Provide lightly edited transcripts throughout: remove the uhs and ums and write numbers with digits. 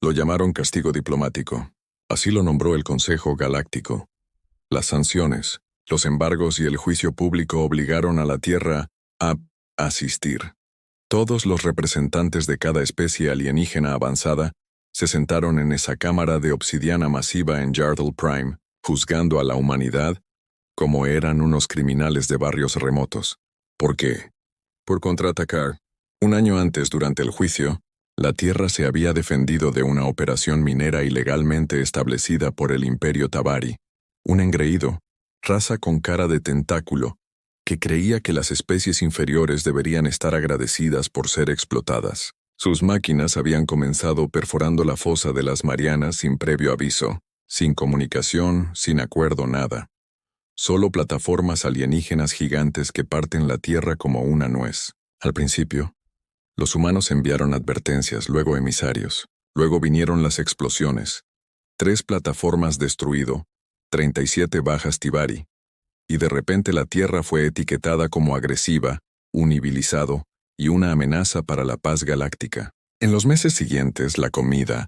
Lo llamaron castigo diplomático. Así lo nombró el Consejo Galáctico. Las sanciones, los embargos y el juicio público obligaron a la Tierra a asistir. Todos los representantes de cada especie alienígena avanzada se sentaron en esa cámara de obsidiana masiva en Yardle Prime, juzgando a la humanidad como eran unos criminales de barrios remotos. ¿Por qué? Por contraatacar. Un año antes, durante el juicio, la Tierra se había defendido de una operación minera ilegalmente establecida por el Imperio Tabari, un engreído, raza con cara de tentáculo, que creía que las especies inferiores deberían estar agradecidas por ser explotadas. Sus máquinas habían comenzado perforando la fosa de las Marianas sin previo aviso, sin comunicación, sin acuerdo, nada. Solo plataformas alienígenas gigantes que parten la Tierra como una nuez. Al principio, los humanos enviaron advertencias, luego emisarios. Luego vinieron las explosiones. 3 plataformas destruido, 37 bajas Tibari. Y de repente la Tierra fue etiquetada como agresiva, un civilizado y una amenaza para la paz galáctica. En los meses siguientes, la comida,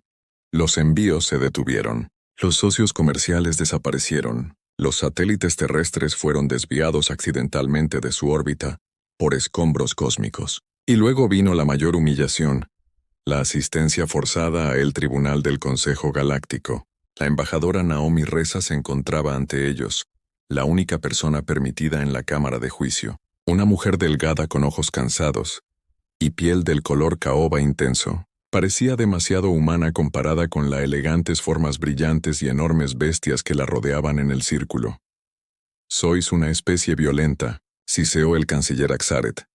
los envíos se detuvieron. Los socios comerciales desaparecieron. Los satélites terrestres fueron desviados accidentalmente de su órbita por escombros cósmicos. Y luego vino la mayor humillación, la asistencia forzada a el Tribunal del Consejo Galáctico. La embajadora Naomi Reza se encontraba ante ellos, la única persona permitida en la cámara de juicio. Una mujer delgada con ojos cansados y piel del color caoba intenso. Parecía demasiado humana comparada con las elegantes formas brillantes y enormes bestias que la rodeaban en el círculo. «Sois una especie violenta», siseó el canciller Axaret,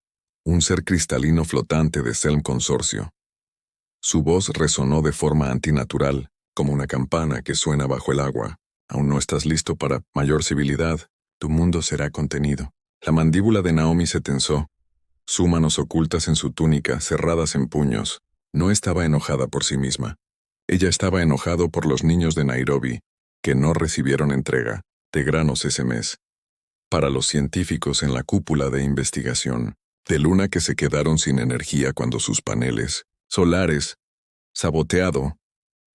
un ser cristalino flotante de Selm Consorcio. Su voz resonó de forma antinatural, como una campana que suena bajo el agua. «Aún no estás listo para mayor civilidad. Tu mundo será contenido». La mandíbula de Naomi se tensó, sus manos ocultas en su túnica, cerradas en puños. No estaba enojada por sí misma. Ella estaba enojado por los niños de Nairobi, que no recibieron entrega de granos ese mes. Para los científicos en la cúpula de investigación de Luna que se quedaron sin energía cuando sus paneles solares saboteado.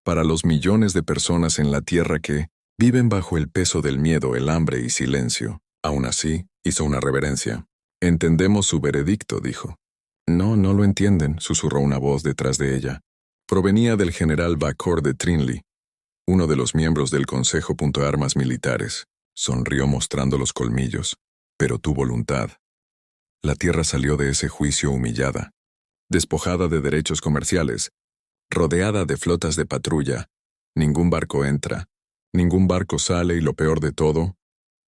Para los millones de personas en la Tierra que viven bajo el peso del miedo, el hambre y silencio. Aún así, hizo una reverencia. «Entendemos su veredicto», dijo. «No, no lo entienden», susurró una voz detrás de ella. Provenía del general Bakor de Trinley, uno de los miembros del Consejo de Armas Militares. Sonrió mostrando los colmillos, pero tu voluntad. La Tierra salió de ese juicio humillada, despojada de derechos comerciales, rodeada de flotas de patrulla. Ningún barco entra, ningún barco sale y lo peor de todo,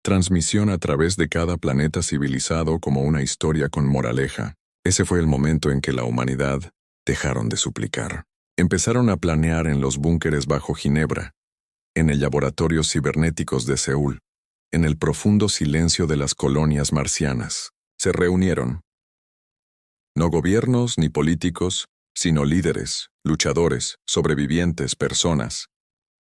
transmisión a través de cada planeta civilizado como una historia con moraleja. Ese fue el momento en que la humanidad dejaron de suplicar. Empezaron a planear en los búnkeres bajo Ginebra, en el laboratorios cibernéticos de Seúl, en el profundo silencio de las colonias marcianas. Se reunieron. No gobiernos ni políticos, sino líderes, luchadores, sobrevivientes, personas,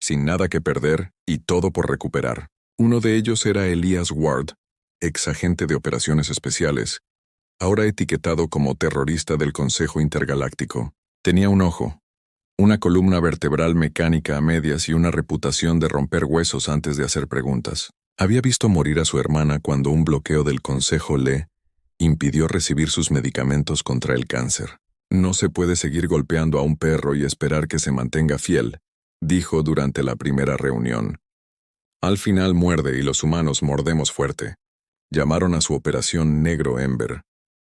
sin nada que perder y todo por recuperar. Uno de ellos era Elias Ward, ex agente de operaciones especiales, ahora etiquetado como terrorista del Consejo Intergaláctico. Tenía un ojo, una columna vertebral mecánica a medias y una reputación de romper huesos antes de hacer preguntas. Había visto morir a su hermana cuando un bloqueo del Consejo le impidió recibir sus medicamentos contra el cáncer. «No se puede seguir golpeando a un perro y esperar que se mantenga fiel», dijo durante la primera reunión. «Al final muerde y los humanos mordemos fuerte». Llamaron a su operación Negro Ember.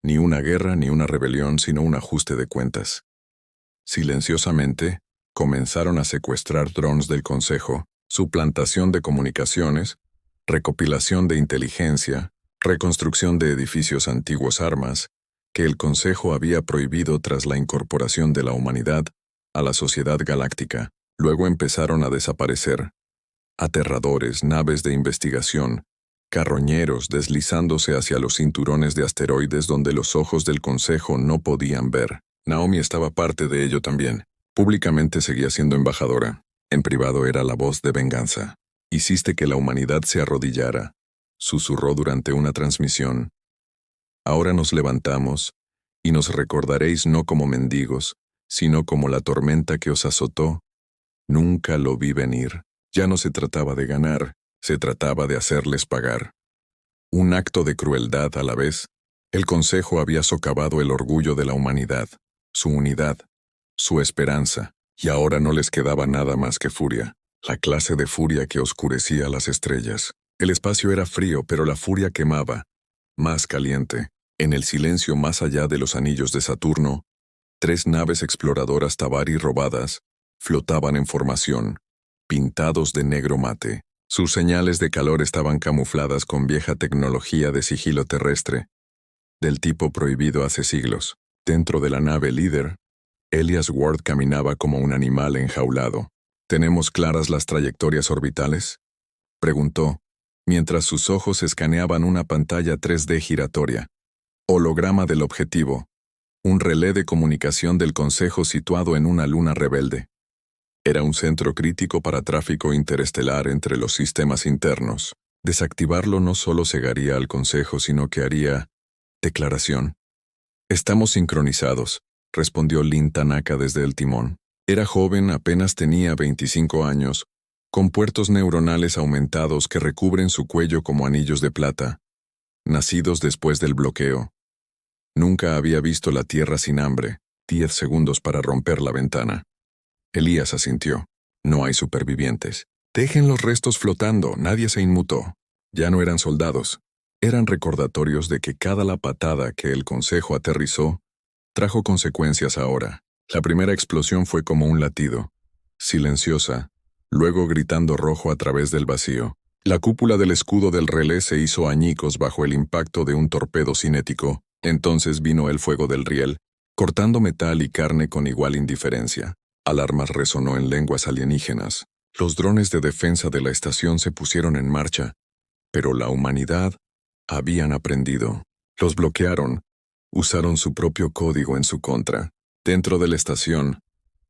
Ni una guerra ni una rebelión, sino un ajuste de cuentas. Silenciosamente, comenzaron a secuestrar drones del Consejo, suplantación de comunicaciones, recopilación de inteligencia, reconstrucción de edificios antiguos armas, que el Consejo había prohibido tras la incorporación de la humanidad a la sociedad galáctica. Luego empezaron a desaparecer. Aterradores, naves de investigación, carroñeros deslizándose hacia los cinturones de asteroides donde los ojos del Consejo no podían ver. Naomi estaba parte de ello también. Públicamente seguía siendo embajadora. En privado era la voz de venganza. «Hiciste que la humanidad se arrodillara», susurró durante una transmisión. «Ahora nos levantamos, y nos recordaréis no como mendigos, sino como la tormenta que os azotó. Nunca lo vi venir. Ya no se trataba de ganar, se trataba de hacerles pagar. Un acto de crueldad a la vez. El Consejo había socavado el orgullo de la humanidad, su unidad, su esperanza, y ahora no les quedaba nada más que furia, la clase de furia que oscurecía las estrellas. El espacio era frío, pero la furia quemaba, más caliente. En el silencio más allá de los anillos de Saturno, 3 naves exploradoras Tabari robadas flotaban en formación, pintados de negro mate. Sus señales de calor estaban camufladas con vieja tecnología de sigilo terrestre, del tipo prohibido hace siglos. Dentro de la nave líder, Elias Ward caminaba como un animal enjaulado. ¿Tenemos claras las trayectorias orbitales?, preguntó, mientras sus ojos escaneaban una pantalla 3D giratoria. Holograma del objetivo. Un relé de comunicación del Consejo situado en una luna rebelde. Era un centro crítico para tráfico interestelar entre los sistemas internos. Desactivarlo no solo cegaría al Consejo, sino que haría... Declaración. Estamos sincronizados, respondió Lin Tanaka desde el timón. Era joven, apenas tenía 25 años, con puertos neuronales aumentados que recubren su cuello como anillos de plata, nacidos después del bloqueo. Nunca había visto la Tierra sin hambre. 10 segundos para romper la ventana. Elías asintió. No hay supervivientes. Dejen los restos flotando, nadie se inmutó. Ya no eran soldados. Eran recordatorios de que cada la patada que el Consejo aterrizó trajo consecuencias ahora. La primera explosión fue como un latido, silenciosa, luego gritando rojo a través del vacío. La cúpula del escudo del relé se hizo añicos bajo el impacto de un torpedo cinético. Entonces vino el fuego del riel, cortando metal y carne con igual indiferencia. Alarmas resonó en lenguas alienígenas. Los drones de defensa de la estación se pusieron en marcha, pero la humanidad habían aprendido. Los bloquearon, usaron su propio código en su contra. Dentro de la estación,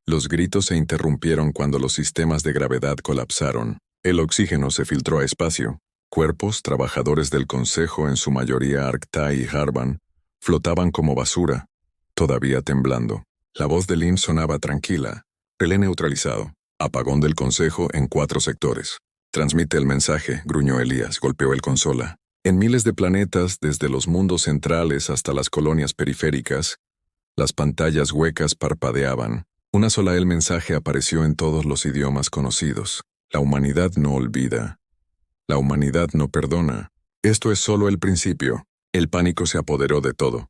los gritos se interrumpieron cuando los sistemas de gravedad colapsaron. El oxígeno se filtró a espacio. Cuerpos, trabajadores del Consejo, en su mayoría Arctai y Harvan, flotaban como basura, todavía temblando. La voz de Lin sonaba tranquila. Relé neutralizado. Apagón del Consejo en 4 sectores. Transmite el mensaje, gruñó Elías, golpeó el consola. En miles de planetas, desde los mundos centrales hasta las colonias periféricas, las pantallas huecas parpadeaban. Una sola el mensaje apareció en todos los idiomas conocidos. La humanidad no olvida. La humanidad no perdona. Esto es solo el principio. El pánico se apoderó de todo.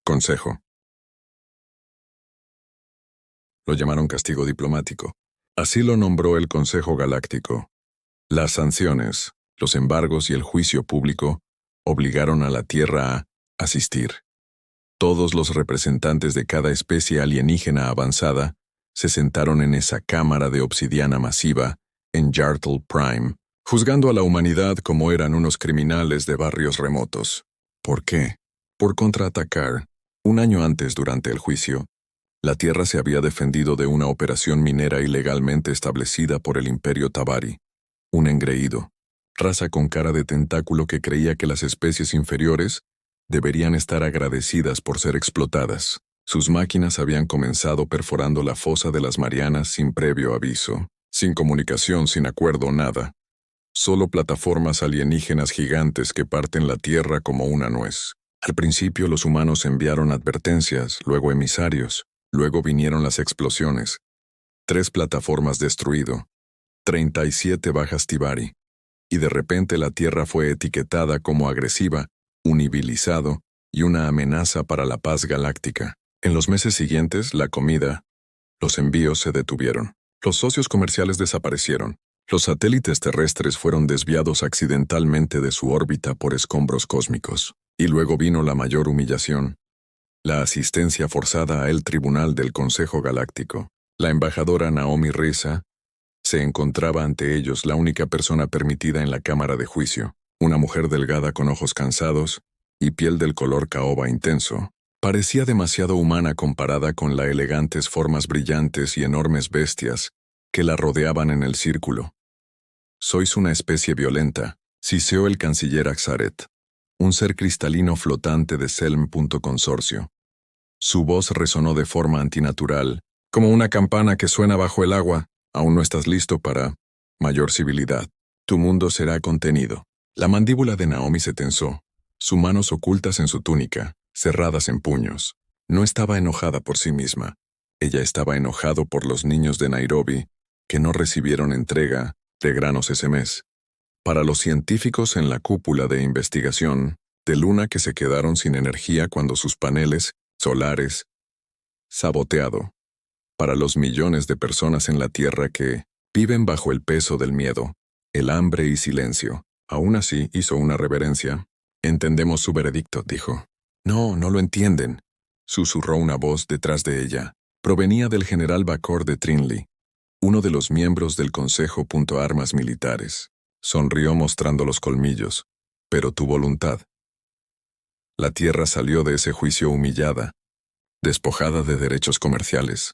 Consejo. Lo llamaron castigo diplomático. Así lo nombró el Consejo Galáctico. Las sanciones, los embargos y el juicio público obligaron a la Tierra a asistir. Todos los representantes de cada especie alienígena avanzada se sentaron en esa cámara de obsidiana masiva en Yartle Prime, juzgando a la humanidad como eran unos criminales de barrios remotos. ¿Por qué? Por contraatacar. Un año antes, durante el juicio, la Tierra se había defendido de una operación minera ilegalmente establecida por el Imperio Tabari, un engreído, raza con cara de tentáculo que creía que las especies inferiores deberían estar agradecidas por ser explotadas. Sus máquinas habían comenzado perforando la fosa de las Marianas sin previo aviso, sin comunicación, sin acuerdo, nada. Solo plataformas alienígenas gigantes que parten la Tierra como una nuez. Al principio los humanos enviaron advertencias, luego emisarios, luego vinieron las explosiones. 3 plataformas destruido, 37 bajas Tibari, y de repente la Tierra fue etiquetada como agresiva, univilizado y una amenaza para la paz galáctica. En los meses siguientes, la comida, los envíos se detuvieron. Los socios comerciales desaparecieron. Los satélites terrestres fueron desviados accidentalmente de su órbita por escombros cósmicos. Y luego vino la mayor humillación: la asistencia forzada al Tribunal del Consejo Galáctico. La embajadora Naomi Risa se encontraba ante ellos, la única persona permitida en la cámara de juicio, una mujer delgada con ojos cansados y piel del color caoba intenso. Parecía demasiado humana comparada con las elegantes formas brillantes y enormes bestias que la rodeaban en el círculo. «Sois una especie violenta», siseó el canciller Axaret, un ser cristalino flotante de Selm. Consorcio. Su voz resonó de forma antinatural, Como una campana que suena bajo el agua, aún no estás listo para mayor civilidad. Tu mundo será contenido. La mandíbula de Naomi se tensó, sus manos ocultas en su túnica, cerradas en puños. No estaba enojada por sí misma. Ella estaba enojado por los niños de Nairobi que no recibieron entrega de granos ese mes. Para los científicos en la cúpula de investigación de Luna que se quedaron sin energía cuando sus paneles solares saboteado. Para los millones de personas en la Tierra que viven bajo el peso del miedo, el hambre y silencio. Aún así hizo una reverencia. Entendemos su veredicto, dijo. No, no lo entienden, susurró una voz detrás de ella. Provenía del general Bakor de Trinley, uno de los miembros del Consejo. Armas militares. Sonrió mostrando los colmillos. Pero tu voluntad. La Tierra salió de ese juicio humillada, despojada de derechos comerciales,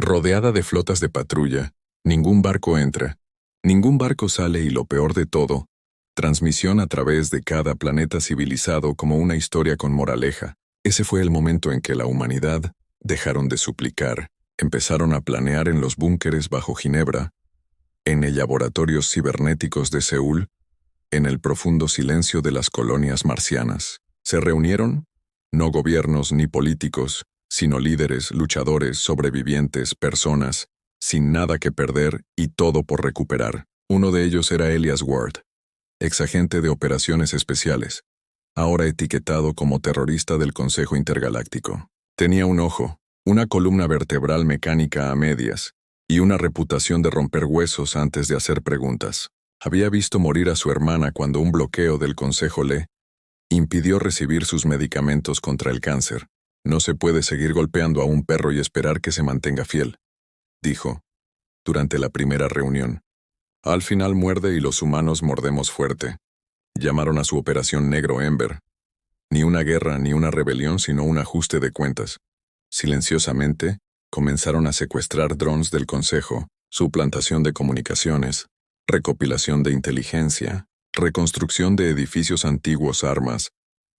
rodeada de flotas de patrulla. Ningún barco entra, ningún barco sale y lo peor de todo, transmisión a través de cada planeta civilizado como una historia con moraleja. Ese fue el momento en que la humanidad dejaron de suplicar, empezaron a planear en los búnkeres bajo Ginebra, en el laboratorios cibernéticos de Seúl, en el profundo silencio de las colonias marcianas. Se reunieron, no gobiernos ni políticos, sino líderes, luchadores, sobrevivientes, personas, sin nada que perder y todo por recuperar. Uno de ellos era Elias Ward, exagente de operaciones especiales, ahora etiquetado como terrorista del Consejo Intergaláctico. Tenía un ojo, una columna vertebral mecánica a medias, y una reputación de romper huesos antes de hacer preguntas. Había visto morir a su hermana cuando un bloqueo del Consejo le impidió recibir sus medicamentos contra el cáncer. No se puede seguir golpeando a un perro y esperar que se mantenga fiel, dijo, durante la primera reunión. Al final muerde y los humanos mordemos fuerte. Llamaron a su operación Negro Ember. Ni una guerra ni una rebelión, sino un ajuste de cuentas. Silenciosamente, comenzaron a secuestrar drones del Consejo, suplantación de comunicaciones, recopilación de inteligencia, reconstrucción de edificios antiguos, armas,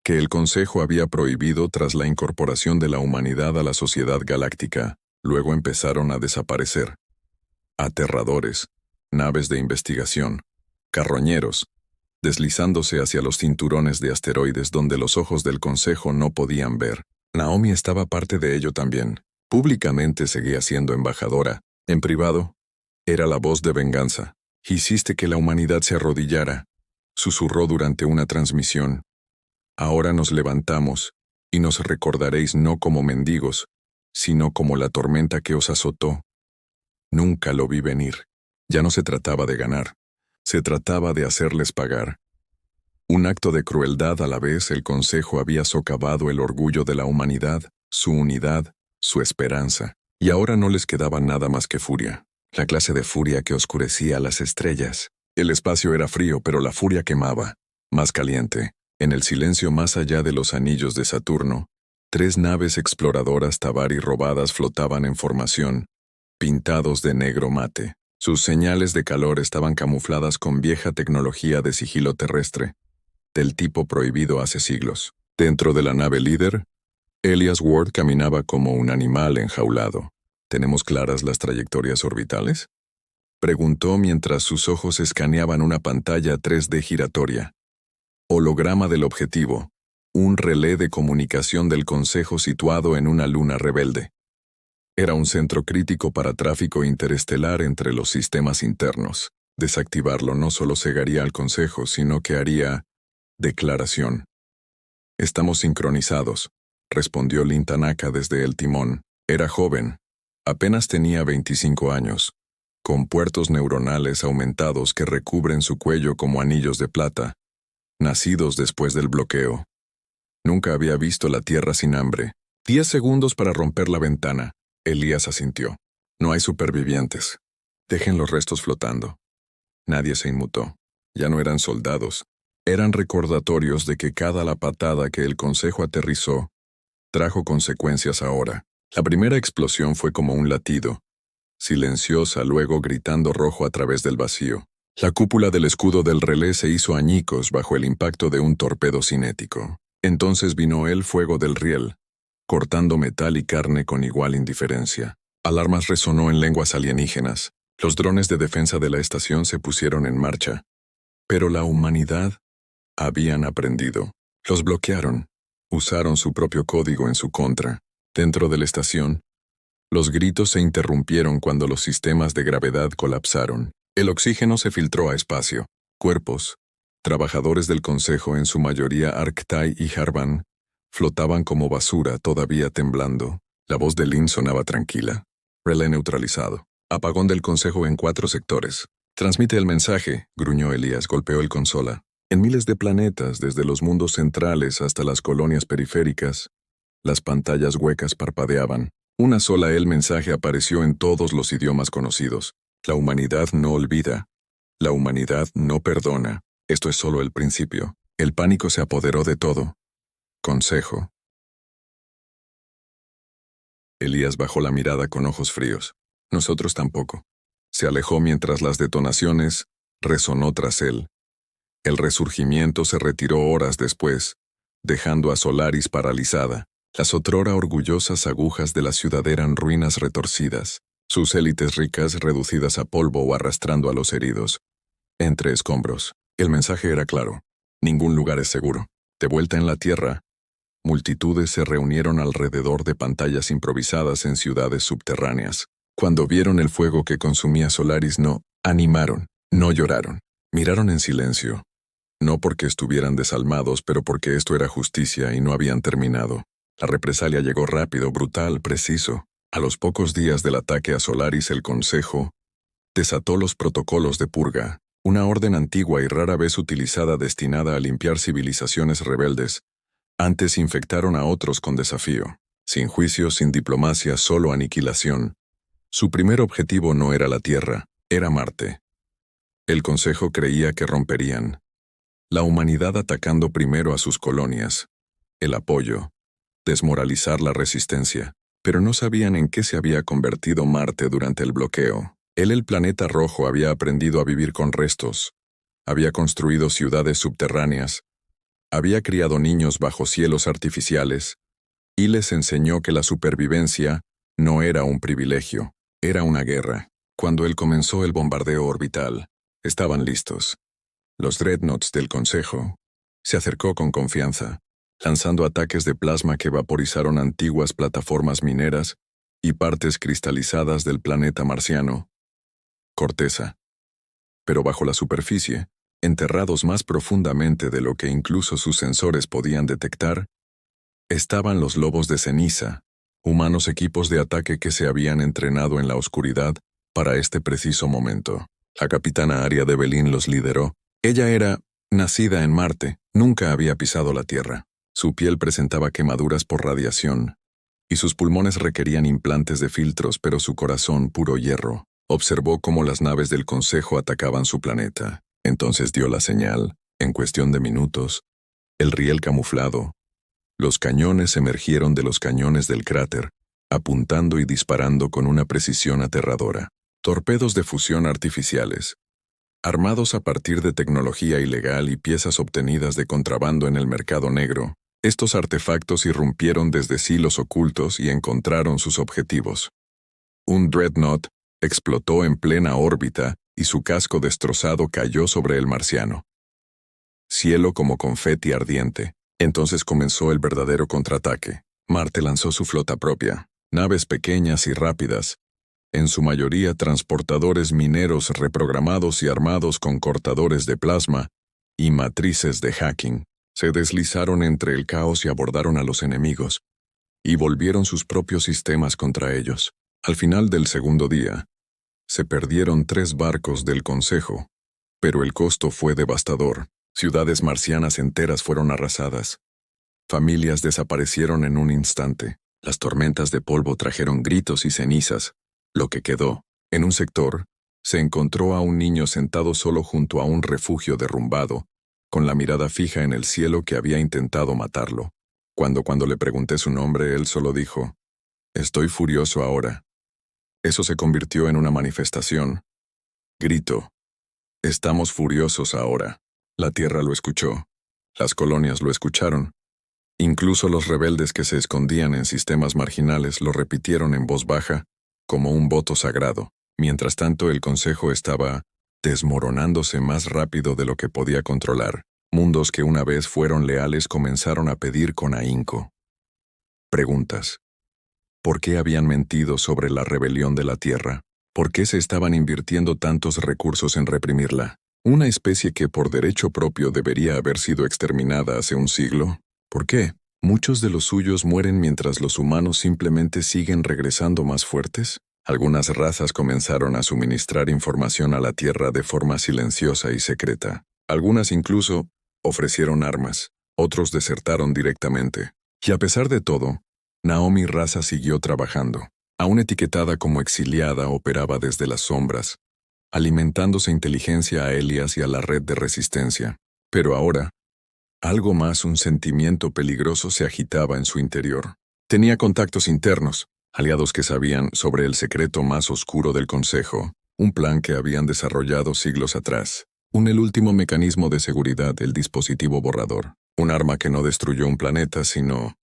que el Consejo había prohibido tras la incorporación de la humanidad a la sociedad galáctica. Luego empezaron a desaparecer. Aterradores, naves de investigación, carroñeros, deslizándose hacia los cinturones de asteroides donde los ojos del Consejo no podían ver. Naomi estaba parte de ello también. Públicamente seguía siendo embajadora. En privado, era la voz de venganza. Hiciste que la humanidad se arrodillara, susurró durante una transmisión. Ahora nos levantamos, y nos recordaréis no como mendigos, sino como la tormenta que os azotó. Nunca lo vi venir. Ya no se trataba de ganar, se trataba de hacerles pagar. Un acto de crueldad a la vez. El Consejo había socavado el orgullo de la humanidad, su unidad, su esperanza, y ahora no les quedaba nada más que furia. La clase de furia que oscurecía las estrellas. El espacio era frío, pero la furia quemaba, más caliente. En el silencio más allá de los anillos de Saturno, 3 naves exploradoras Tabari robadas flotaban en formación, pintados de negro mate. Sus señales de calor estaban camufladas con vieja tecnología de sigilo terrestre, del tipo prohibido hace siglos. Dentro de la nave líder, Elias Ward caminaba como un animal enjaulado. ¿Tenemos claras las trayectorias orbitales?, preguntó mientras sus ojos escaneaban una pantalla 3D giratoria. Holograma del objetivo, un relé de comunicación del Consejo situado en una luna rebelde. Era un centro crítico para tráfico interestelar entre los sistemas internos. Desactivarlo no solo cegaría al Consejo, sino que haría declaración. Estamos sincronizados, respondió Lin Tanaka desde el timón. Era joven, apenas tenía 25 años, con puertos neuronales aumentados que recubren su cuello como anillos de plata, nacidos después del bloqueo. Nunca había visto la Tierra sin hambre. 10 segundos para romper la ventana. Elías asintió. No hay supervivientes. Dejen los restos flotando. Nadie se inmutó. Ya no eran soldados. Eran recordatorios de que cada la patada que el Consejo aterrizó trajo consecuencias ahora. La primera explosión fue como un latido, silenciosa, luego gritando rojo a través del vacío. La cúpula del escudo del relé se hizo añicos bajo el impacto de un torpedo cinético. Entonces vino el fuego del riel, cortando metal y carne con igual indiferencia. Alarmas resonó en lenguas alienígenas. Los drones de defensa de la estación se pusieron en marcha. Pero la humanidad habían aprendido. Los bloquearon. Usaron su propio código en su contra. Dentro de la estación, los gritos se interrumpieron cuando los sistemas de gravedad colapsaron. El oxígeno se filtró a espacio. Cuerpos, trabajadores del Consejo, en su mayoría Arctai y Harvan, flotaban como basura todavía temblando. La voz de Lynn sonaba tranquila. Relé neutralizado. Apagón del Consejo en 4 sectores. Transmite el mensaje, gruñó Elías, golpeó el consola. En miles de planetas, desde los mundos centrales hasta las colonias periféricas, las pantallas huecas parpadeaban. Una sola el mensaje apareció en todos los idiomas conocidos. La humanidad no olvida. La humanidad no perdona. Esto es solo el principio. El pánico se apoderó de todo. Consejo. Elías bajó la mirada con ojos fríos. Nosotros tampoco. Se alejó mientras las detonaciones resonó tras él. El resurgimiento se retiró horas después, dejando a Solaris paralizada. Las otrora orgullosas agujas de la ciudad eran ruinas retorcidas, sus élites ricas reducidas a polvo o arrastrando a los heridos. Entre escombros. El mensaje era claro. Ningún lugar es seguro. De vuelta en la Tierra, multitudes se reunieron alrededor de pantallas improvisadas en ciudades subterráneas. Cuando vieron el fuego que consumía Solaris, no animaron, no lloraron. Miraron en silencio. No porque estuvieran desalmados, pero porque esto era justicia y no habían terminado. La represalia llegó rápido, brutal, preciso. A los pocos días del ataque a Solaris, el Consejo desató los protocolos de purga, una orden antigua y rara vez utilizada destinada a limpiar civilizaciones rebeldes. Antes infectaron a otros con desafío. Sin juicio, sin diplomacia, solo aniquilación. Su primer objetivo no era la Tierra, era Marte. El Consejo creía que romperían. La humanidad atacando primero a sus colonias. El apoyo. Desmoralizar la resistencia. Pero no sabían en qué se había convertido Marte durante el bloqueo. El planeta rojo había aprendido a vivir con restos. Había construido ciudades subterráneas. Había criado niños bajo cielos artificiales. Y les enseñó que la supervivencia no era un privilegio, era una guerra. Cuando él comenzó el bombardeo orbital, estaban listos. Los dreadnoughts del Consejo se acercó con confianza, lanzando ataques de plasma que vaporizaron antiguas plataformas mineras y partes cristalizadas del planeta marciano. Corteza. Pero bajo la superficie, enterrados más profundamente de lo que incluso sus sensores podían detectar, estaban los lobos de ceniza, humanos equipos de ataque que se habían entrenado en la oscuridad para este preciso momento. La capitana Aria de Belín los lideró. Ella era nacida en Marte, nunca había pisado la Tierra. Su piel presentaba quemaduras por radiación, y sus pulmones requerían implantes de filtros, pero su corazón, puro hierro. Observó cómo las naves del Consejo atacaban su planeta. Entonces dio la señal. En cuestión de minutos, el riel camuflado. Los cañones emergieron de los cañones del cráter, apuntando y disparando con una precisión aterradora. Torpedos de fusión artificiales. Armados a partir de tecnología ilegal y piezas obtenidas de contrabando en el mercado negro, estos artefactos irrumpieron desde silos ocultos y encontraron sus objetivos. Un dreadnought explotó en plena órbita y su casco destrozado cayó sobre el marciano. Cielo como confeti ardiente. Entonces comenzó el verdadero contraataque. Marte lanzó su flota propia, naves pequeñas y rápidas, en su mayoría transportadores mineros reprogramados y armados con cortadores de plasma y matrices de hacking. Se deslizaron entre el caos y abordaron a los enemigos, y volvieron sus propios sistemas contra ellos. Al final del segundo día, se perdieron 3 barcos del Consejo, pero el costo fue devastador. Ciudades marcianas enteras fueron arrasadas. Familias desaparecieron en un instante. Las tormentas de polvo trajeron gritos y cenizas. Lo que quedó, en un sector, se encontró a un niño sentado solo junto a un refugio derrumbado, con la mirada fija en el cielo que había intentado matarlo. Cuando le pregunté su nombre, él solo dijo, «Estoy furioso ahora». Eso se convirtió en una manifestación. Grito, «Estamos furiosos ahora». La Tierra lo escuchó. Las colonias lo escucharon. Incluso los rebeldes que se escondían en sistemas marginales lo repitieron en voz baja, como un voto sagrado. Mientras tanto, el consejo estaba desmoronándose más rápido de lo que podía controlar. Mundos que una vez fueron leales comenzaron a pedir con ahínco. Preguntas. ¿Por qué habían mentido sobre la rebelión de la Tierra? ¿Por qué se estaban invirtiendo tantos recursos en reprimirla? Una especie que por derecho propio debería haber sido exterminada hace un siglo. ¿Por qué? ¿Muchos de los suyos mueren mientras los humanos simplemente siguen regresando más fuertes? Algunas razas comenzaron a suministrar información a la Tierra de forma silenciosa y secreta. Algunas incluso ofrecieron armas, otros desertaron directamente. Y a pesar de todo, Naomi Raza siguió trabajando. Aún etiquetada como exiliada, operaba desde las sombras, alimentándose inteligencia a Elias y a la red de resistencia. Pero ahora, algo más, un sentimiento peligroso se agitaba en su interior. Tenía contactos internos, aliados que sabían sobre el secreto más oscuro del Consejo, un plan que habían desarrollado siglos atrás. El último mecanismo de seguridad, el dispositivo borrador. Un arma que no destruyó un planeta, sino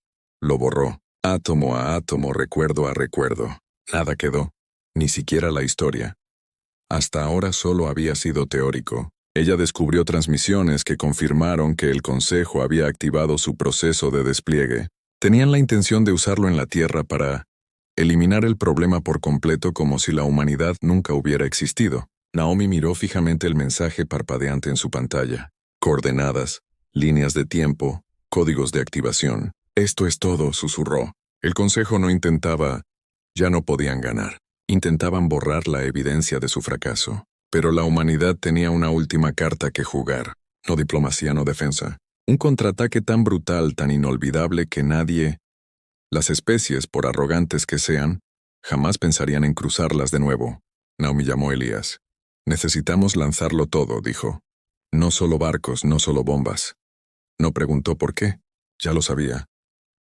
lo borró. Átomo a átomo, recuerdo a recuerdo. Nada quedó, ni siquiera la historia. Hasta ahora solo había sido teórico. Ella descubrió transmisiones que confirmaron que el Consejo había activado su proceso de despliegue. Tenían la intención de usarlo en la Tierra para eliminar el problema por completo, como si la humanidad nunca hubiera existido. Naomi miró fijamente el mensaje parpadeante en su pantalla. Coordenadas, líneas de tiempo, códigos de activación. Esto es todo, susurró. El Consejo no intentaba, ya no podían ganar. Intentaban borrar la evidencia de su fracaso. Pero la humanidad tenía una última carta que jugar. No diplomacia, no defensa. Un contraataque tan brutal, tan inolvidable que nadie, las especies, por arrogantes que sean, jamás pensarían en cruzarlas de nuevo. Naomi llamó a Elías. Necesitamos lanzarlo todo, dijo. No solo barcos, no solo bombas. No preguntó por qué. Ya lo sabía.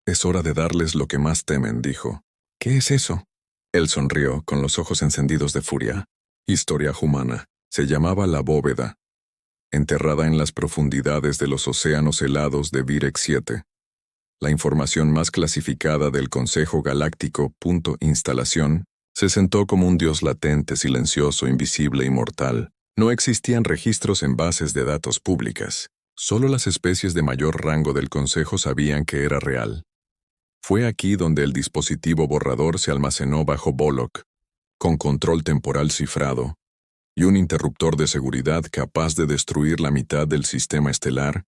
Es hora de darles lo que más temen, dijo. ¿Qué es eso? Él sonrió, con los ojos encendidos de furia. Historia humana. Se llamaba la bóveda. Enterrada en las profundidades de los océanos helados de Virex 7. La información más clasificada del Consejo Galáctico. Instalación. Se sentó como un dios latente, silencioso, invisible y mortal. No existían registros en bases de datos públicas. Solo las especies de mayor rango del Consejo sabían que era real. Fue aquí donde el dispositivo borrador se almacenó bajo Bollock, con control temporal cifrado, y un interruptor de seguridad capaz de destruir la mitad del sistema estelar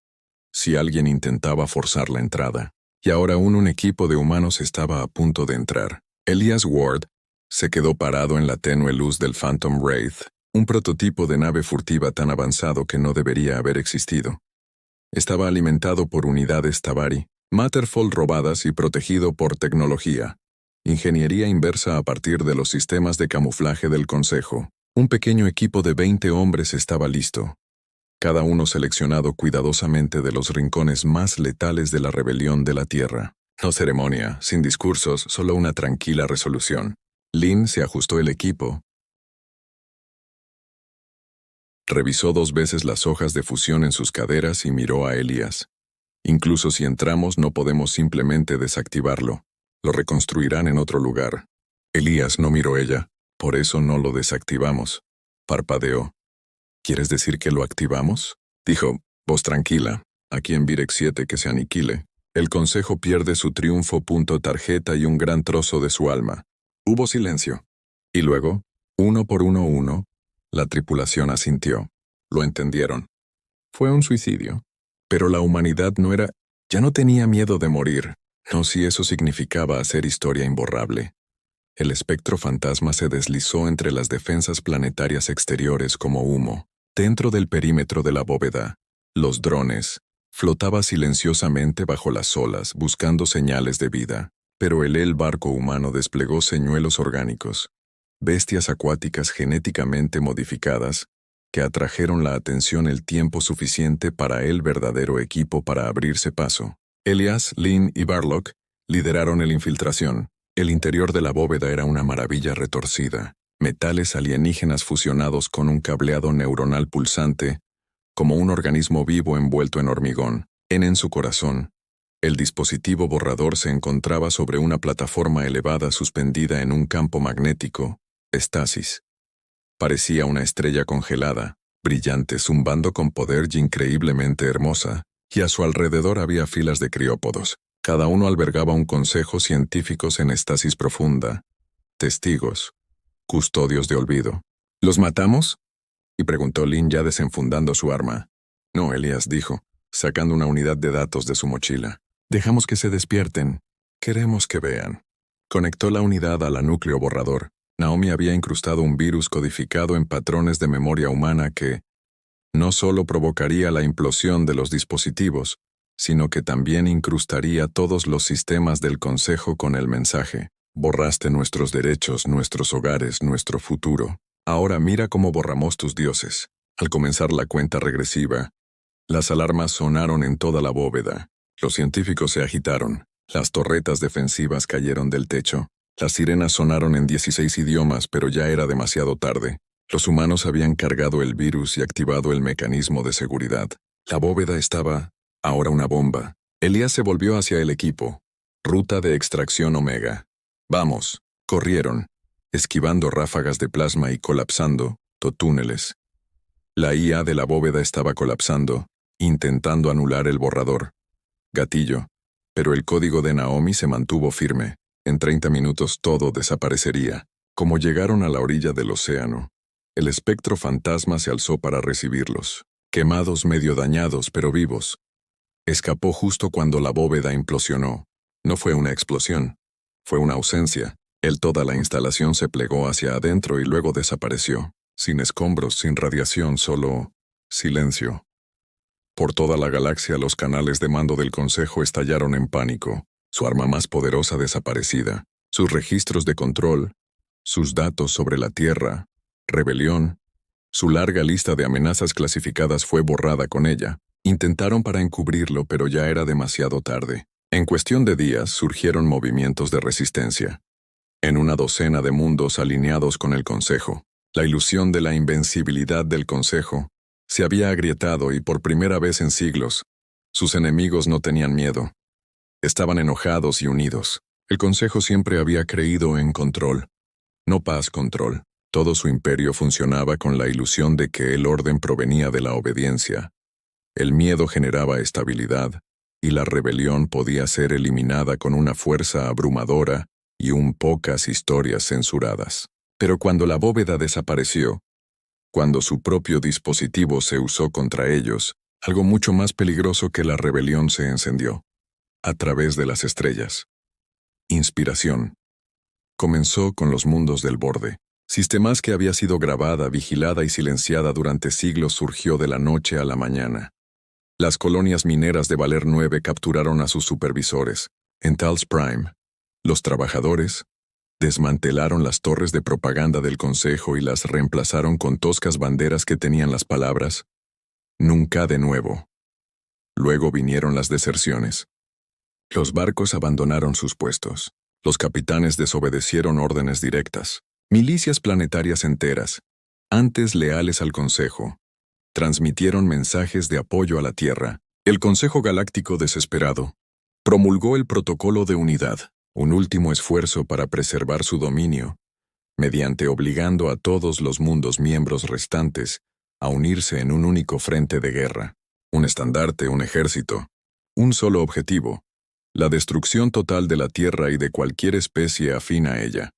si alguien intentaba forzar la entrada. Y ahora un equipo de humanos estaba a punto de entrar. Elias Ward se quedó parado en la tenue luz del Phantom Wraith, un prototipo de nave furtiva tan avanzado que no debería haber existido. Estaba alimentado por unidades Tabari, Matterfall robadas y protegido por tecnología. Ingeniería inversa a partir de los sistemas de camuflaje del Consejo. Un pequeño equipo de 20 hombres estaba listo, cada uno seleccionado cuidadosamente de los rincones más letales de la rebelión de la Tierra. No ceremonia, sin discursos, solo una tranquila resolución. Lynn se ajustó el equipo. Revisó 2 veces las hojas de fusión en sus caderas y miró a Elías. Incluso si entramos, no podemos simplemente desactivarlo. Lo reconstruirán en otro lugar. Elías no miró ella. Por eso no lo desactivamos. Parpadeó. ¿Quieres decir que lo activamos? Dijo, voz tranquila. Aquí en Virex 7 que se aniquile. El Consejo pierde su triunfo. Tarjeta y un gran trozo de su alma. Hubo silencio. Y luego, uno por uno, la tripulación asintió. Lo entendieron. Fue un suicidio. Pero la humanidad ya no tenía miedo de morir. No si eso significaba hacer historia imborrable. El espectro fantasma se deslizó entre las defensas planetarias exteriores como humo. Dentro del perímetro de la bóveda, los drones flotaba silenciosamente bajo las olas buscando señales de vida, pero el barco humano desplegó señuelos orgánicos, bestias acuáticas genéticamente modificadas, que atrajeron la atención el tiempo suficiente para el verdadero equipo para abrirse paso. Elias, Lynn y Barlock lideraron la infiltración. El interior de la bóveda era una maravilla retorcida, metales alienígenas fusionados con un cableado neuronal pulsante, como un organismo vivo envuelto en hormigón. En su corazón, El dispositivo borrador se encontraba sobre una plataforma elevada suspendida en un campo magnético, estasis. Parecía una estrella congelada, brillante, zumbando con poder y increíblemente hermosa, y a su alrededor había filas de criópodos. Cada uno albergaba un consejo científicos en estasis profunda, testigos, custodios de olvido. ¿Los matamos?, y preguntó Lin ya desenfundando su arma. No, Elías dijo, sacando una unidad de datos de su mochila. Dejamos que se despierten. Queremos que vean. Conectó la unidad a la núcleo borrador. Naomi había incrustado un virus codificado en patrones de memoria humana que no solo provocaría la implosión de los dispositivos, sino que también incrustaría todos los sistemas del Consejo con el mensaje: borraste nuestros derechos, nuestros hogares, nuestro futuro. Ahora mira cómo borramos tus dioses. Al comenzar la cuenta regresiva, las alarmas sonaron en toda la bóveda. Los científicos se agitaron. Las torretas defensivas cayeron del techo. Las sirenas sonaron en 16 idiomas, pero ya era demasiado tarde. Los humanos habían cargado el virus y activado el mecanismo de seguridad. La bóveda estaba ahora una bomba. Elías se volvió hacia el equipo. Ruta de extracción Omega. Vamos. Corrieron, esquivando ráfagas de plasma y colapsando túneles. La IA de la bóveda estaba colapsando, intentando anular el borrador. Gatillo. Pero el código de Naomi se mantuvo firme. En 30 minutos todo desaparecería. Como llegaron a la orilla del océano, el espectro fantasma se alzó para recibirlos. Quemados, medio dañados, pero vivos. Escapó justo cuando la bóveda implosionó. No fue una explosión. Fue una ausencia. Toda la instalación se plegó hacia adentro y luego desapareció. Sin escombros, sin radiación, solo silencio. Por toda la galaxia los canales de mando del Consejo estallaron en pánico. Su arma más poderosa desaparecida. Sus registros de control. Sus datos sobre la Tierra. Rebelión. Su larga lista de amenazas clasificadas fue borrada con ella. Intentaron para encubrirlo, pero ya era demasiado tarde. En cuestión de días surgieron movimientos de resistencia. En una docena de mundos alineados con el Consejo. La ilusión de la invencibilidad del Consejo se había agrietado y por primera vez en siglos, sus enemigos no tenían miedo. Estaban enojados y unidos. El Consejo siempre había creído en control. No paz, control. Todo su imperio funcionaba con la ilusión de que el orden provenía de la obediencia. El miedo generaba estabilidad, y la rebelión podía ser eliminada con una fuerza abrumadora y pocas historias censuradas. Pero cuando la bóveda desapareció, cuando su propio dispositivo se usó contra ellos, algo mucho más peligroso que la rebelión se encendió. A través de las estrellas. Inspiración. Comenzó con los mundos del borde. Sistemas que había sido grabada, vigilada y silenciada durante siglos surgió de la noche a la mañana. Las colonias mineras de Valer 9 capturaron a sus supervisores. En Tals Prime, los trabajadores desmantelaron las torres de propaganda del Consejo y las reemplazaron con toscas banderas que tenían las palabras «Nunca de nuevo». Luego vinieron las deserciones. Los barcos abandonaron sus puestos. Los capitanes desobedecieron órdenes directas. Milicias planetarias enteras, antes leales al Consejo, transmitieron mensajes de apoyo a la Tierra. El Consejo Galáctico, desesperado, promulgó el Protocolo de Unidad, un último esfuerzo para preservar su dominio, mediante obligando a todos los mundos miembros restantes a unirse en un único frente de guerra, un estandarte, un ejército, un solo objetivo: la destrucción total de la Tierra y de cualquier especie afín a ella.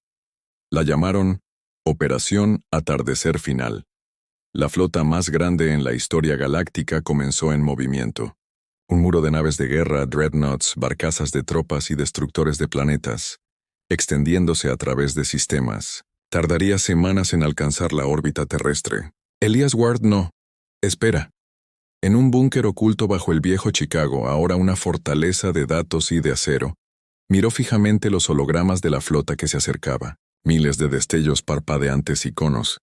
La llamaron Operación Atardecer Final. La flota más grande en la historia galáctica comenzó en movimiento. Un muro de naves de guerra, dreadnoughts, barcazas de tropas y destructores de planetas, extendiéndose a través de sistemas. Tardaría semanas en alcanzar la órbita terrestre. Elías Ward no. Espera. En un búnker oculto bajo el viejo Chicago, ahora una fortaleza de datos y de acero, miró fijamente los hologramas de la flota que se acercaba. Miles de destellos parpadeantes y conos,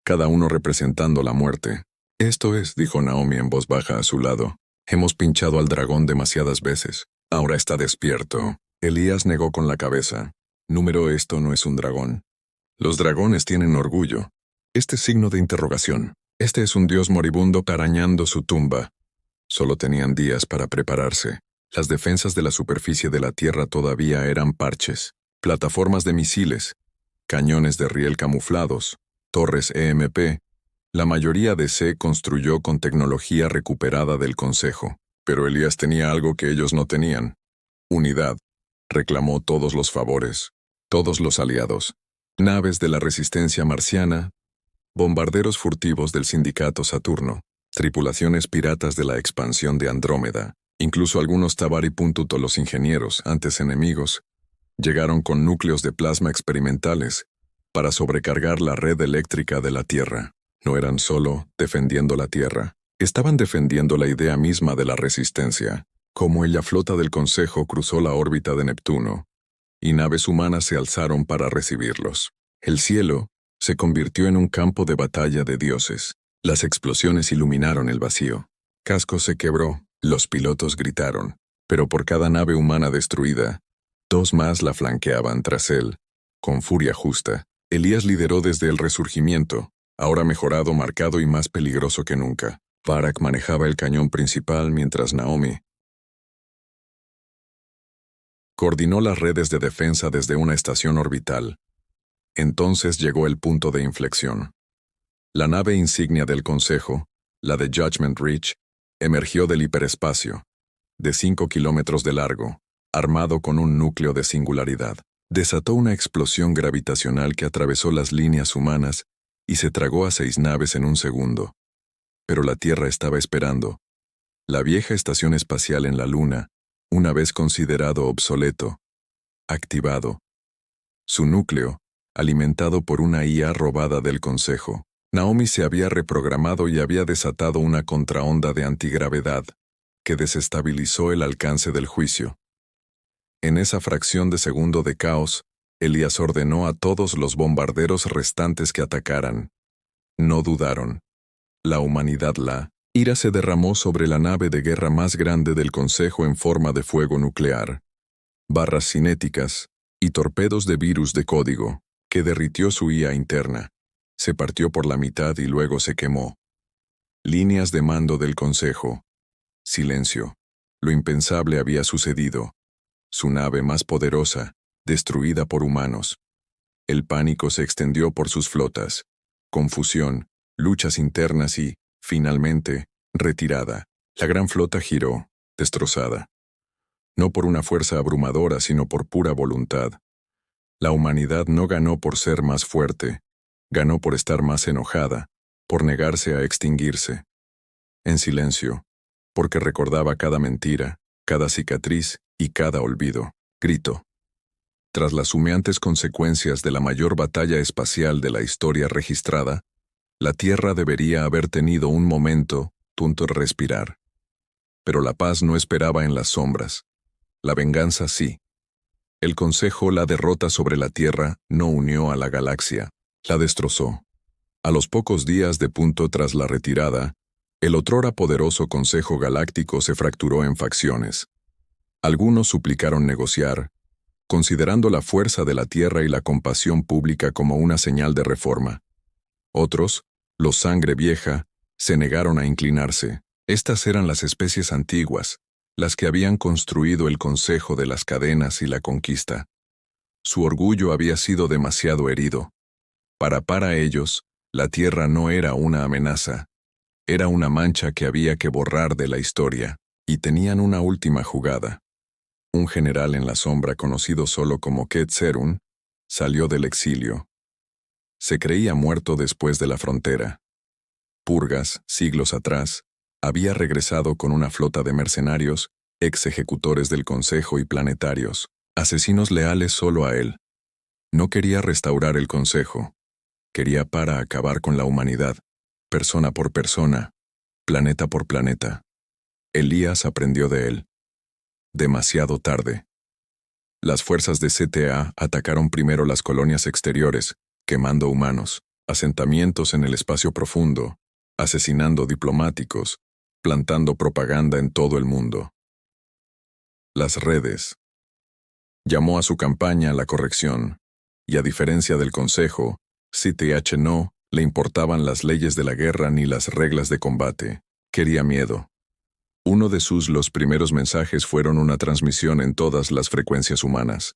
cada uno representando la muerte. Esto es, dijo Naomi en voz baja a su lado. Hemos pinchado al dragón demasiadas veces. Ahora está despierto. Elías negó con la cabeza. Número, esto no es un dragón. Los dragones tienen orgullo. Este signo de interrogación. Este es un dios moribundo arañando su tumba. Solo tenían días para prepararse. Las defensas de la superficie de la Tierra todavía eran parches, plataformas de misiles, cañones de riel camuflados, torres EMP. La mayoría de se construyó con tecnología recuperada del Consejo, pero Elías tenía algo que ellos no tenían: unidad. Reclamó todos los favores, todos los aliados, naves de la resistencia marciana, bombarderos furtivos del sindicato Saturno, tripulaciones piratas de la expansión de Andrómeda, incluso algunos Tabari Puntuto, los ingenieros, antes enemigos, llegaron con núcleos de plasma experimentales para sobrecargar la red eléctrica de la Tierra. No eran solo defendiendo la Tierra, estaban defendiendo la idea misma de la resistencia. Como la flota del Consejo cruzó la órbita de Neptuno, y naves humanas se alzaron para recibirlos. El cielo se convirtió en un campo de batalla de dioses. Las explosiones iluminaron el vacío. Casco se quebró, los pilotos gritaron, pero por cada nave humana destruida, dos más la flanqueaban tras él. Con furia justa, Elías lideró desde el resurgimiento, ahora mejorado, marcado y más peligroso que nunca. Barak manejaba el cañón principal mientras Naomi coordinó las redes de defensa desde una estación orbital. Entonces llegó el punto de inflexión. La nave insignia del Consejo, la de Judgment Reach, emergió del hiperespacio, de 5 kilómetros de largo, armado con un núcleo de singularidad. Desató una explosión gravitacional que atravesó las líneas humanas y se tragó a 6 naves en un segundo. Pero la Tierra estaba esperando. La vieja estación espacial en la Luna, una vez considerado obsoleto, activado. Su núcleo, alimentado por una IA robada del Consejo. Naomi se había reprogramado y había desatado una contraonda de antigravedad que desestabilizó el alcance del juicio. En esa fracción de segundo de caos, Elías ordenó a todos los bombarderos restantes que atacaran. No dudaron. La humanidad, la ira se derramó sobre la nave de guerra más grande del Consejo en forma de fuego nuclear, barras cinéticas y torpedos de virus de código, que derritió su IA interna. Se partió por la mitad y luego se quemó. Líneas de mando del Consejo. Silencio. Lo impensable había sucedido. Su nave más poderosa, destruida por humanos. El pánico se extendió por sus flotas. Confusión, luchas internas y, finalmente, retirada. La gran flota giró, destrozada. No por una fuerza abrumadora, sino por pura voluntad. La humanidad no ganó por ser más fuerte, ganó por estar más enojada, por negarse a extinguirse. En silencio, porque recordaba cada mentira, cada cicatriz y cada olvido. Gritó. Tras las humeantes consecuencias de la mayor batalla espacial de la historia registrada, la Tierra debería haber tenido un momento, punto de respirar. Pero la paz no esperaba en las sombras. La venganza sí. El Consejo, la derrota sobre la Tierra, no unió a la galaxia, la destrozó. A los pocos días de punto tras la retirada, el otrora poderoso Consejo Galáctico se fracturó en facciones. Algunos suplicaron negociar, considerando la fuerza de la Tierra y la compasión pública como una señal de reforma. Otros, los sangre vieja, se negaron a inclinarse. Estas eran las especies antiguas, las que habían construido el Consejo de las Cadenas y la Conquista. Su orgullo había sido demasiado herido. Para ellos, la Tierra no era una amenaza, era una mancha que había que borrar de la historia, y tenían una última jugada. Un general en la sombra conocido solo como Ketserun, salió del exilio. Se creía muerto después de la frontera. Purgas, siglos atrás, había regresado con una flota de mercenarios, ex ejecutores del Consejo y planetarios, asesinos leales solo a él. No quería restaurar el Consejo. Quería para acabar con la humanidad, persona por persona, planeta por planeta. Elías aprendió de él. Demasiado tarde. Las fuerzas de CTA atacaron primero las colonias exteriores, quemando humanos, asentamientos en el espacio profundo, asesinando diplomáticos, plantando propaganda en todo el mundo. Las redes. Llamó a su campaña la corrección, y a diferencia del Consejo, CTH no le importaban las leyes de la guerra ni las reglas de combate. Quería miedo. Uno de los primeros mensajes fueron una transmisión en todas las frecuencias humanas.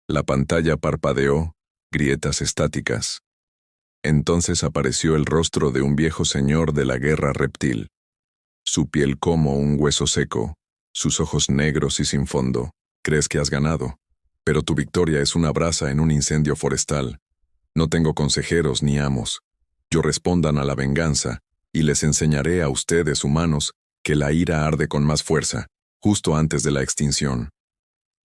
La pantalla parpadeó, grietas estáticas. Entonces apareció el rostro de un viejo señor de la guerra reptil. Su piel como un hueso seco, sus ojos negros y sin fondo. Crees que has ganado, pero tu victoria es una brasa en un incendio forestal. No tengo consejeros ni amos. Yo respondan a la venganza, y les enseñaré a ustedes, humanos, que la ira arde con más fuerza, justo antes de la extinción.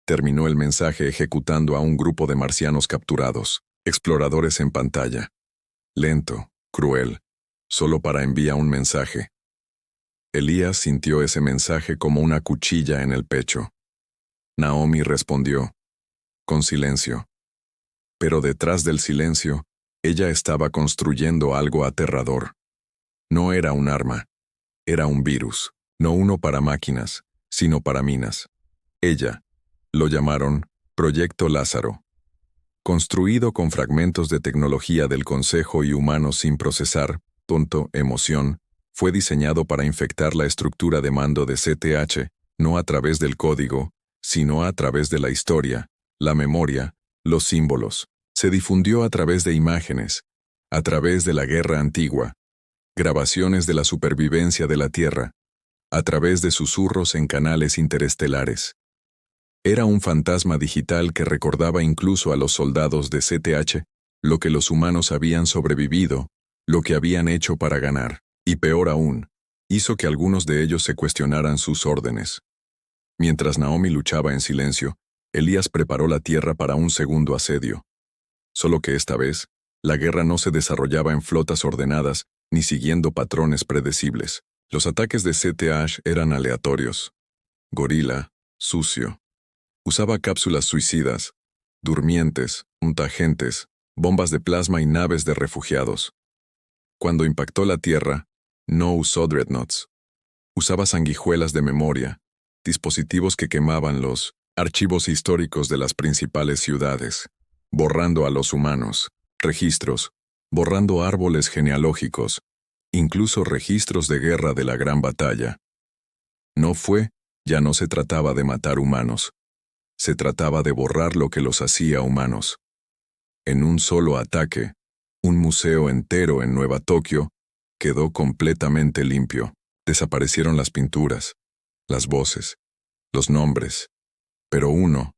Terminó el mensaje ejecutando a un grupo de marcianos capturados, exploradores en pantalla. Lento, cruel, solo para enviar un mensaje. Elías sintió ese mensaje como una cuchilla en el pecho. Naomi respondió, con silencio. Pero detrás del silencio, ella estaba construyendo algo aterrador. No era un arma, era un virus, no uno para máquinas, sino para minas. Ella, lo llamaron Proyecto Lázaro. Construido con fragmentos de tecnología del Consejo y humanos sin procesar, emoción, fue diseñado para infectar la estructura de mando de CTH, no a través del código, sino a través de la historia, la memoria, los símbolos. Se difundió a través de imágenes, a través de la guerra antigua, grabaciones de la supervivencia de la Tierra, a través de susurros en canales interestelares. Era un fantasma digital que recordaba incluso a los soldados de CTH, lo que los humanos habían sobrevivido, lo que habían hecho para ganar, y peor aún, hizo que algunos de ellos se cuestionaran sus órdenes. Mientras Naomi luchaba en silencio, Elías preparó la tierra para un segundo asedio. Solo que esta vez, la guerra no se desarrollaba en flotas ordenadas ni siguiendo patrones predecibles. Los ataques de CTH eran aleatorios. Gorila, sucio. Usaba cápsulas suicidas, durmientes, mutagentes, bombas de plasma y naves de refugiados. Cuando impactó la Tierra, no usó dreadnoughts. Usaba sanguijuelas de memoria, dispositivos que quemaban los archivos históricos de las principales ciudades, borrando a los humanos, registros, borrando árboles genealógicos, incluso registros de guerra de la Gran Batalla. Ya no se trataba de matar humanos. Se trataba de borrar lo que los hacía humanos. En un solo ataque, un museo entero en Nueva Tokio quedó completamente limpio. Desaparecieron las pinturas, las voces, los nombres. Pero uno,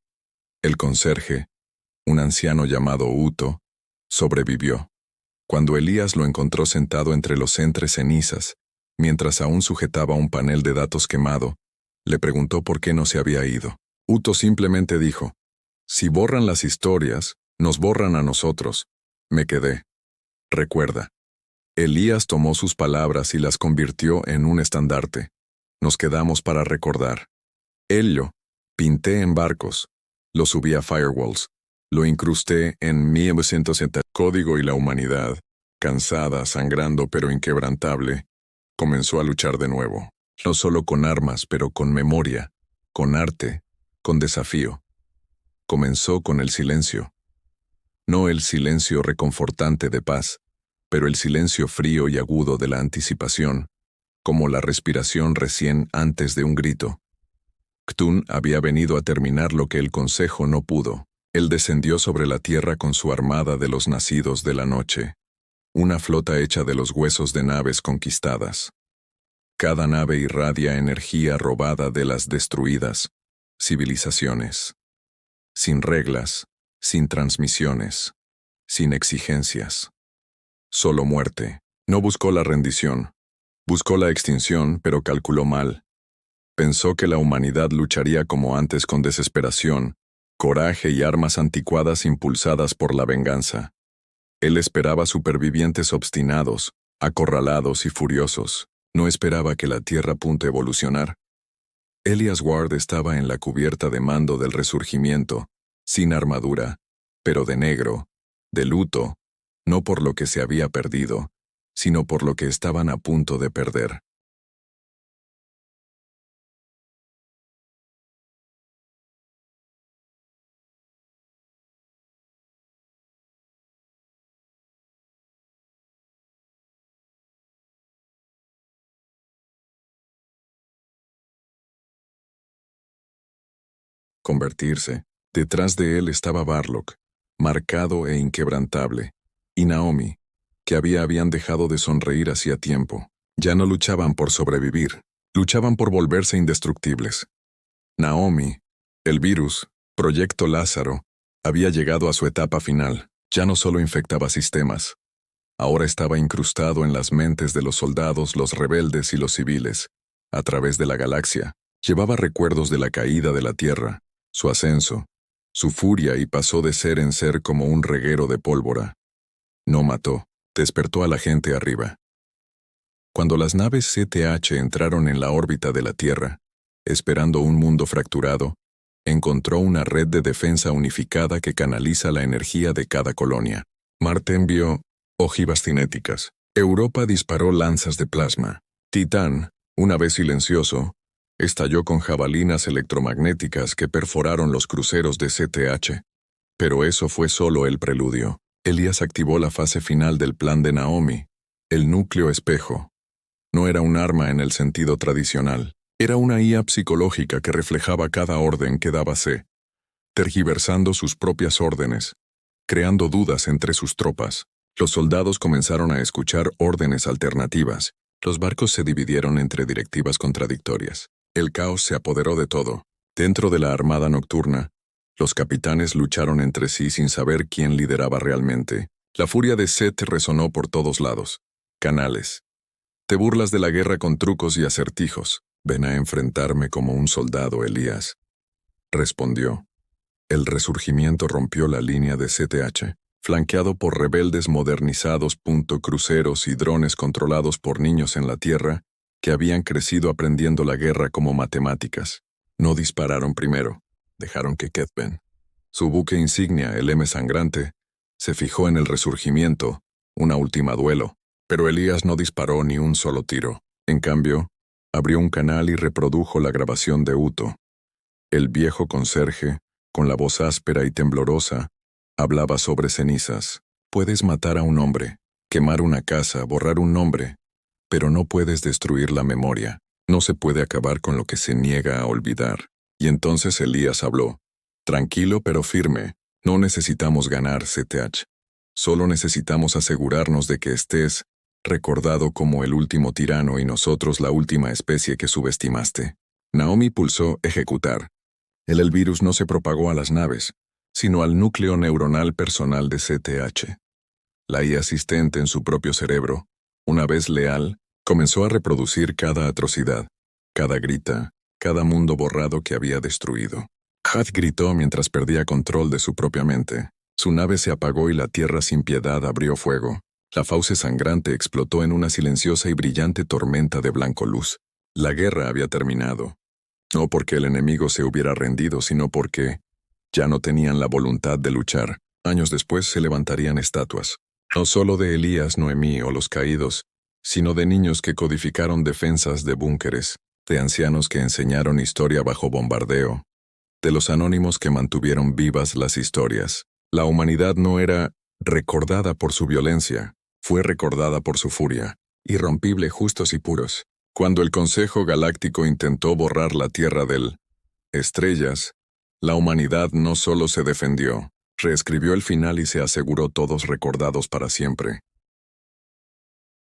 el conserje, un anciano llamado Uto, sobrevivió. Cuando Elías lo encontró sentado entre los cenizas, mientras aún sujetaba un panel de datos quemado, le preguntó por qué no se había ido. Uto simplemente dijo, si borran las historias, nos borran a nosotros. Me quedé. Recuerda. Elías tomó sus palabras y las convirtió en un estandarte. Nos quedamos para recordar. Ello, pinté en barcos, lo subí a firewalls, lo incrusté en 1970. Código y la humanidad, cansada, sangrando pero inquebrantable, comenzó a luchar de nuevo. No solo con armas, pero con memoria, con arte, con desafío. Comenzó con el silencio. No el silencio reconfortante de paz, pero el silencio frío y agudo de la anticipación, como la respiración recién antes de un grito. Ktun había venido a terminar lo que el Consejo no pudo. Él descendió sobre la tierra con su armada de los nacidos de la noche, una flota hecha de los huesos de naves conquistadas. Cada nave irradia energía robada de las destruidas civilizaciones. Sin reglas, sin transmisiones, sin exigencias. Solo muerte. No buscó la rendición. Buscó la extinción, pero calculó mal. Pensó que la humanidad lucharía como antes con desesperación, coraje y armas anticuadas impulsadas por la venganza. Él esperaba supervivientes obstinados, acorralados y furiosos. No esperaba que la Tierra punte a evolucionar. Elias Ward estaba en la cubierta de mando del resurgimiento, sin armadura, pero de negro, de luto, no por lo que se había perdido, sino por lo que estaban a punto de perder. convertirse. Detrás de él estaba Barlock, marcado e inquebrantable, y Naomi, que habían dejado de sonreír hacía tiempo. Ya no luchaban por sobrevivir, luchaban por volverse indestructibles. Naomi, el virus, Proyecto Lázaro, había llegado a su etapa final. Ya no solo infectaba sistemas. Ahora estaba incrustado en las mentes de los soldados, los rebeldes y los civiles. A través de la galaxia, llevaba recuerdos de la caída de la Tierra, su ascenso, su furia, y pasó de ser en ser como un reguero de pólvora. No mató, despertó a la gente arriba. Cuando las naves CTH entraron en la órbita de la Tierra, esperando un mundo fracturado, encontró una red de defensa unificada que canaliza la energía de cada colonia. Marte envió ojivas cinéticas. Europa disparó lanzas de plasma. Titán, una vez silencioso, estalló con jabalinas electromagnéticas que perforaron los cruceros de CTH. Pero eso fue solo el preludio. Elías activó la fase final del plan de Naomi, el núcleo espejo. No era un arma en el sentido tradicional. Era una IA psicológica que reflejaba cada orden que daba C, tergiversando sus propias órdenes, creando dudas entre sus tropas. Los soldados comenzaron a escuchar órdenes alternativas. Los barcos se dividieron entre directivas contradictorias. El caos se apoderó de todo. Dentro de la armada nocturna, los capitanes lucharon entre sí sin saber quién lideraba realmente. La furia de Set resonó por todos lados. Canales. Te burlas de la guerra con trucos y acertijos. Ven a enfrentarme como un soldado, Elías. Respondió. El resurgimiento rompió la línea de CTH, flanqueado por rebeldes modernizados, cruceros y drones controlados por niños en la Tierra que habían crecido aprendiendo la guerra como matemáticas. No dispararon primero, dejaron que Ketben, su buque insignia, el M sangrante, se fijó en el resurgimiento, una última duelo, pero Elías no disparó ni un solo tiro. En cambio, abrió un canal y reprodujo la grabación de Uto. El viejo conserje, con la voz áspera y temblorosa, hablaba sobre cenizas. Puedes matar a un hombre, quemar una casa, borrar un nombre, pero no puedes destruir la memoria. No se puede acabar con lo que se niega a olvidar. Y entonces Elías habló. Tranquilo pero firme. No necesitamos ganar, CTH. Solo necesitamos asegurarnos de que estés recordado como el último tirano y nosotros la última especie que subestimaste. Naomi pulsó ejecutar. El virus no se propagó a las naves, sino al núcleo neuronal personal de CTH. La IA asistente en su propio cerebro, una vez leal, comenzó a reproducir cada atrocidad, cada grita, cada mundo borrado que había destruido. Had gritó mientras perdía control de su propia mente. Su nave se apagó y la Tierra sin piedad abrió fuego. La fauce sangrante explotó en una silenciosa y brillante tormenta de blanco luz. La guerra había terminado. No porque el enemigo se hubiera rendido, sino porque ya no tenían la voluntad de luchar. Años después se levantarían estatuas, no solo de Elías, Noemí o los caídos, sino de niños que codificaron defensas de búnkeres, de ancianos que enseñaron historia bajo bombardeo, de los anónimos que mantuvieron vivas las historias. La humanidad no era recordada por su violencia, fue recordada por su furia, irrompible, justos y puros. Cuando el Consejo Galáctico intentó borrar la Tierra del estrellas, la humanidad no solo se defendió, reescribió el final y se aseguró todos recordados para siempre.